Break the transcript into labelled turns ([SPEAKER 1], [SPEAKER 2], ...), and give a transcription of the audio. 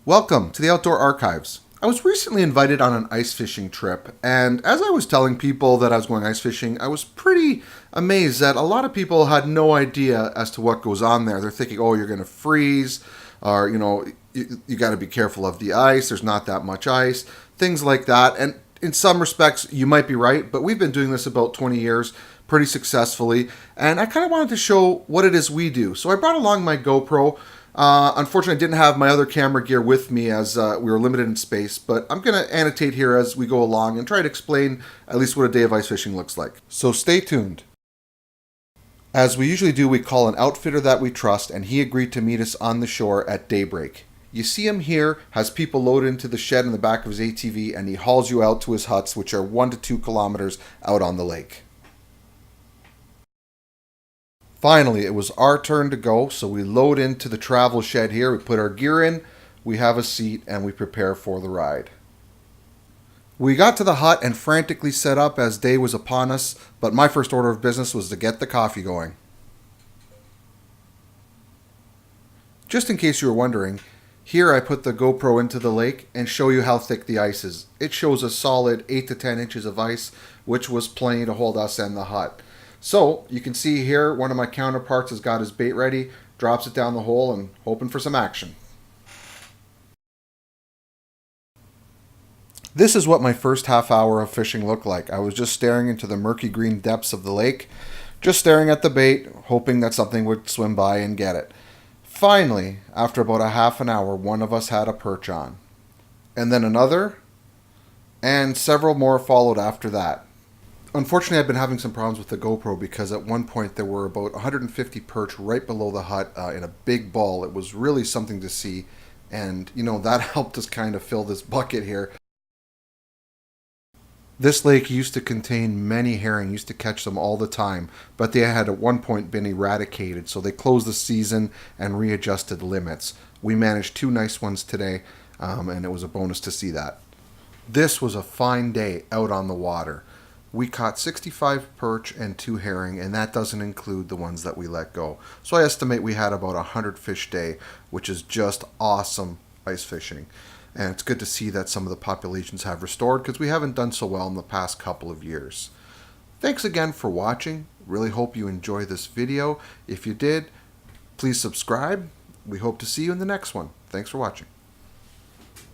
[SPEAKER 1] Welcome to the Outdoor Archives. I was recently invited on an ice fishing trip, and as I was telling people that I was going ice fishing, I was pretty amazed that a lot of people had no idea as to what goes on there. They're thinking, oh, you're going to freeze, or, you got to be careful of the ice, there's not that much ice, things like that. And in some respects, you might be right, but we've been doing this about 20 years pretty successfully, and I kind of wanted to show what it is we do. So I brought along my GoPro. Unfortunately, I didn't have my other camera gear with me as we were limited in space, but I'm going to annotate here as we go along and try to explain at least what a day of ice fishing looks like. So stay tuned. As we usually do, we call an outfitter that we trust, and he agreed to meet us on the shore at daybreak. You see him here, has people loaded into the shed in the back of his ATV, and he hauls you out to his huts, which are 1 to 2 kilometers out on the lake. Finally, it was our turn to go, so we load into the travel shed here, we put our gear in, we have a seat, and we prepare for the ride. We got to the hut and frantically set up as day was upon us, but my first order of business was to get the coffee going. Just in case you were wondering, here I put the GoPro into the lake and show you how thick the ice is. It shows a solid 8 to 10 inches of ice, which was plenty to hold us and the hut. So, you can see here, one of my counterparts has got his bait ready, drops it down the hole, and hoping for some action. This is what my first half hour of fishing looked like. I was just staring into the murky green depths of the lake, just staring at the bait, hoping that something would swim by and get it. Finally, after about a half an hour, one of us had a perch on. And then another, and several more followed after that. Unfortunately, I've been having some problems with the GoPro because at one point there were about 150 perch right below the hut in a big ball. It was really something to see, and that helped us kind of fill this bucket here. This lake used to contain many herring, used to catch them all the time, but they had at one point been eradicated, so they closed the season and readjusted limits. We managed 2 nice ones today, and it was a bonus to see that. This was a fine day out on the water. We caught 65 perch and 2 herring, and that doesn't include the ones that we let go. So I estimate we had about 100 fish day, which is just awesome ice fishing. And it's good to see that some of the populations have restored because we haven't done so well in the past couple of years. Thanks again for watching. Really hope you enjoyed this video. If you did, please subscribe. We hope to see you in the next one. Thanks for watching.